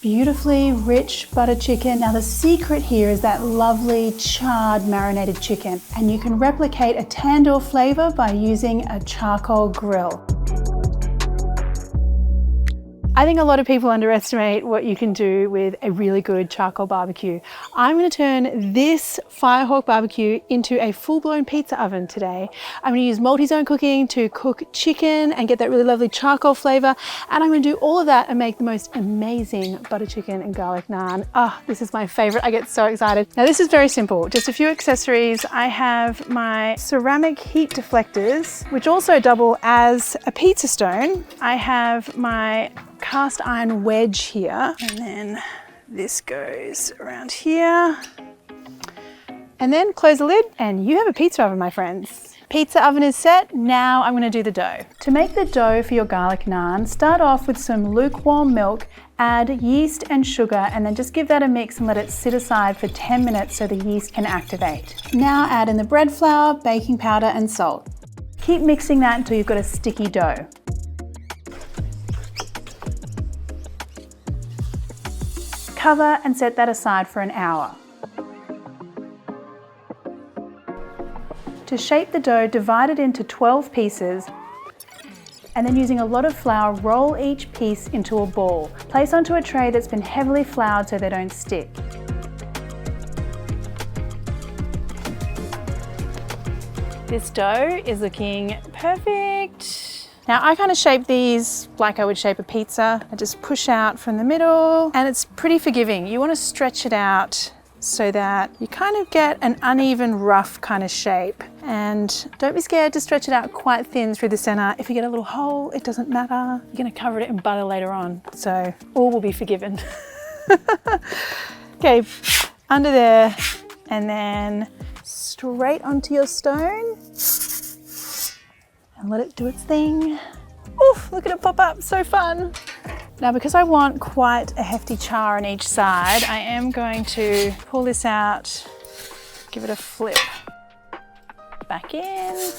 Beautifully rich butter chicken. Now the secret here is that lovely charred marinated chicken, and you can replicate a tandoor flavor by using a charcoal grill. I think a lot of people underestimate what you can do with a really good charcoal barbecue. I'm going to turn this Firehawk barbecue into a full-blown pizza oven today. I'm going to use multi-zone cooking to cook chicken and get that really lovely charcoal flavor. And I'm going to do all of that and make the most amazing butter chicken and garlic naan. Ah, this is my favorite. I get so excited. Now this is very simple. Just a few accessories. I have my ceramic heat deflectors, which also double as a pizza stone. I have my cast iron wedge here, and then this goes around here, and then close the lid and you have a pizza oven, my friends. Pizza oven is set. Now I'm going to do the dough. To make the dough for your garlic naan, start off with some lukewarm milk, add yeast and sugar, and then just give that a mix and let it sit aside for 10 minutes so the yeast can activate. Now add in the bread flour, baking powder and salt. Keep mixing that until you've got a sticky dough. Cover and set that aside for an hour. To shape the dough, divide it into 12 pieces, and then using a lot of flour, roll each piece into a ball. Place onto a tray that's been heavily floured so they don't stick. This dough is looking perfect. Now I kind of shape these like I would shape a pizza. I just push out from the middle, and it's pretty forgiving. You want to stretch it out so that you kind of get an uneven, rough kind of shape. And don't be scared to stretch it out quite thin through the center. If you get a little hole, it doesn't matter. You're going to cover it in butter later on, so all will be forgiven. Okay, under there, and then straight onto your stone. And let it do its thing. Oof, look at it pop up, so fun. Now because I want quite a hefty char on each side, I am going to pull this out, give it a flip back in.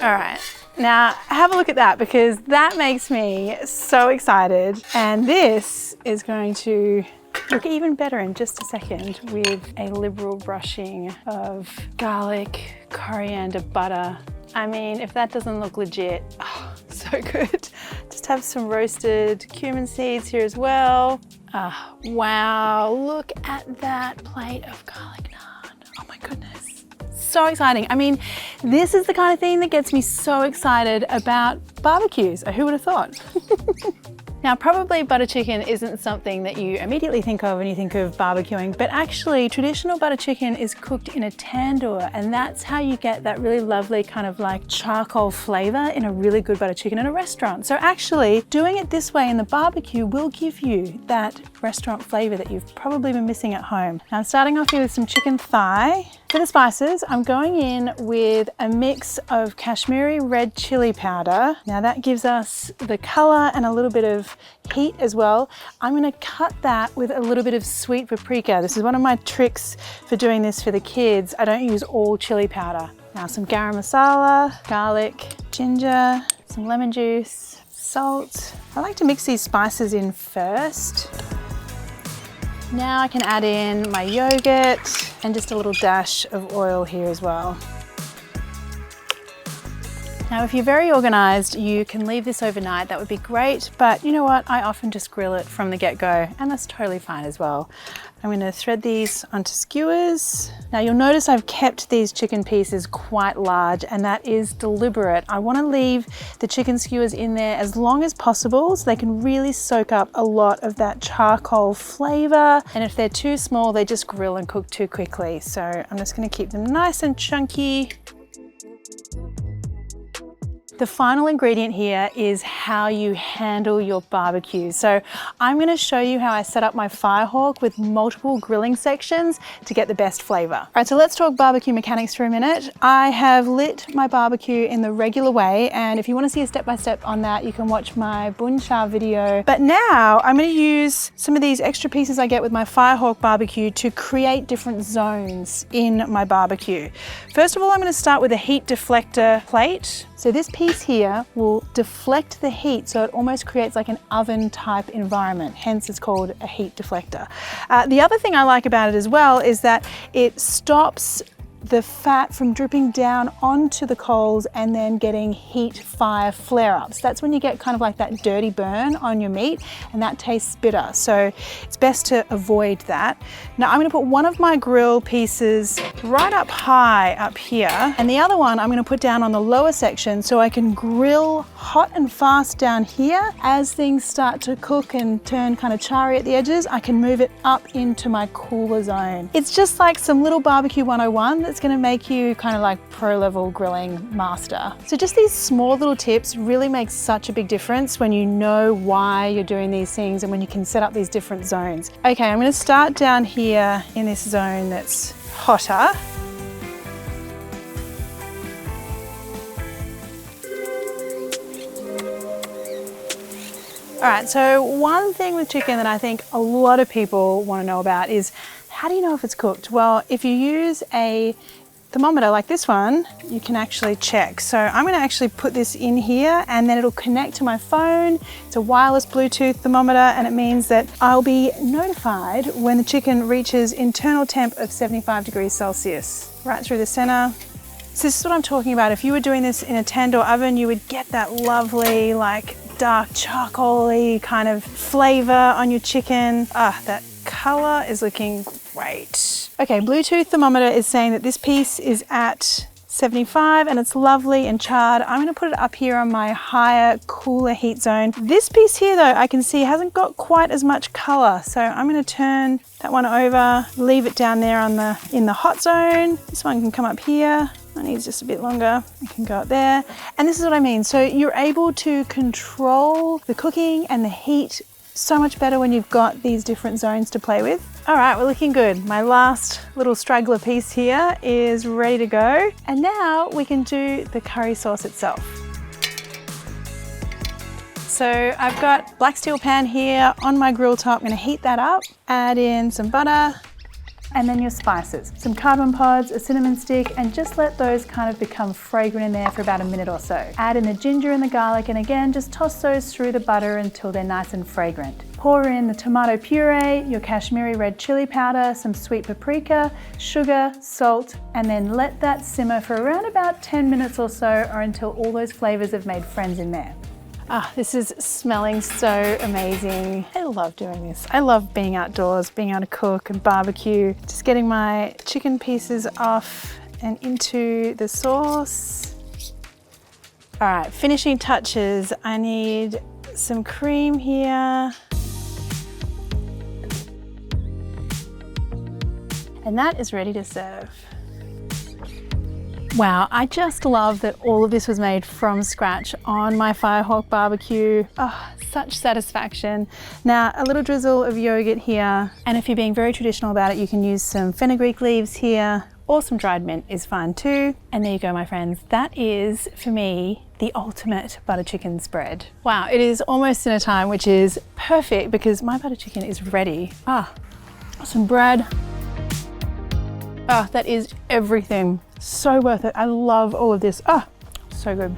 All right, now have a look at that, because that makes me so excited. And this is going to look even better in just a second with a liberal brushing of garlic, coriander, butter. I mean, if that doesn't look legit, oh, so good. Just have some roasted cumin seeds here as well. Wow, look at that plate of garlic naan. Oh my goodness, so exciting. I mean, this is the kind of thing that gets me so excited about barbecues. Who would have thought? Now, probably butter chicken isn't something that you immediately think of when you think of barbecuing, but actually traditional butter chicken is cooked in a tandoor, and that's how you get that really lovely kind of like charcoal flavor in a really good butter chicken in a restaurant. So actually doing it this way in the barbecue will give you that restaurant flavor that you've probably been missing at home. Now I'm starting off here with some chicken thigh. For the spices, I'm going in with a mix of Kashmiri red chili powder. Now that gives us the color and a little bit of heat as well. I'm gonna cut that with a little bit of sweet paprika. This is one of my tricks for doing this for the kids. I don't use all chili powder. Now some garam masala, garlic, ginger, some lemon juice, salt. I like to mix these spices in first. Now I can add in my yogurt and just a little dash of oil here as well. Now, if you're very organized, you can leave this overnight. That would be great, but you know what? I often just grill it from the get-go, and that's totally fine as well. I'm going to thread these onto skewers. Now you'll notice I've kept these chicken pieces quite large, and that is deliberate. I want to leave the chicken skewers in there as long as possible so they can really soak up a lot of that charcoal flavor. And if they're too small, they just grill and cook too quickly. So I'm just going to keep them nice and chunky. The final ingredient here is how you handle your barbecue. So I'm going to show you how I set up my Firehawk with multiple grilling sections to get the best flavor. All right, so let's talk barbecue mechanics for a minute. I have lit my barbecue in the regular way, and if you want to see a step-by-step on that, you can watch my bun cha video. But now I'm going to use some of these extra pieces I get with my Firehawk barbecue to create different zones in my barbecue. First of all, I'm going to start with a heat deflector plate. So this piece piece here will deflect the heat, so it almost creates like an oven type environment, hence it's called a heat deflector. The other thing I like about it as well is that it stops the fat from dripping down onto the coals and then getting heat fire flare-ups. That's when you get kind of like that dirty burn on your meat, and that tastes bitter. So it's best to avoid that. Now I'm gonna put one of my grill pieces right up high up here, and the other one I'm gonna put down on the lower section so I can grill hot and fast down here. As things start to cook and turn kind of charry at the edges, I can move it up into my cooler zone. It's just like some little barbecue 101 that's going to make you kind of like pro level grilling master. So just these small little tips really make such a big difference when you know why you're doing these things and when you can set up these different zones. Okay, I'm going to start down here in this zone that's hotter. All right, so one thing with chicken that I think a lot of people want to know about is, how do you know if it's cooked? Well, if you use a thermometer like this one, you can actually check. So I'm going to actually put this in here and then it'll connect to my phone. It's a wireless Bluetooth thermometer, and it means that I'll be notified when the chicken reaches internal temp of 75 degrees Celsius, right through the center. So this is what I'm talking about. If you were doing this in a tandoor oven, you would get that lovely, like dark charcoaly kind of flavor on your chicken. That color is looking great. Okay, Bluetooth thermometer is saying that this piece is at 75 and it's lovely and charred. I'm gonna put it up here on my higher, cooler heat zone. This piece here though, I can see hasn't got quite as much color. So I'm gonna turn that one over, leave it down there in the hot zone. This one can come up here. It needs just a bit longer. It can go up there. And this is what I mean. So you're able to control the cooking and the heat so much better when you've got these different zones to play with. All right, we're looking good. My last little straggler piece here is ready to go. And now we can do the curry sauce itself. So I've got black steel pan here on my grill top. I'm gonna heat that up, add in some butter, and then your spices. Some cardamom pods, a cinnamon stick, and just let those kind of become fragrant in there for about a minute or so. Add in the ginger and the garlic, and again, just toss those through the butter until they're nice and fragrant. Pour in the tomato puree, your Kashmiri red chili powder, some sweet paprika, sugar, salt, and then let that simmer for around about 10 minutes or so, or until all those flavors have made friends in there. This is smelling so amazing. I love doing this. I love being outdoors, being able to cook and barbecue. Just getting my chicken pieces off and into the sauce. All right, finishing touches. I need some cream here. And that is ready to serve. Wow, I just love that all of this was made from scratch on my Firehawk barbecue. Oh, such satisfaction. Now, a little drizzle of yogurt here. And if you're being very traditional about it, you can use some fenugreek leaves here, or some dried mint is fine too. And there you go, my friends. That is, for me, the ultimate butter chicken spread. Wow, it is almost dinner time, which is perfect because my butter chicken is ready. Some bread. That is everything. So worth it. I love all of this. So good.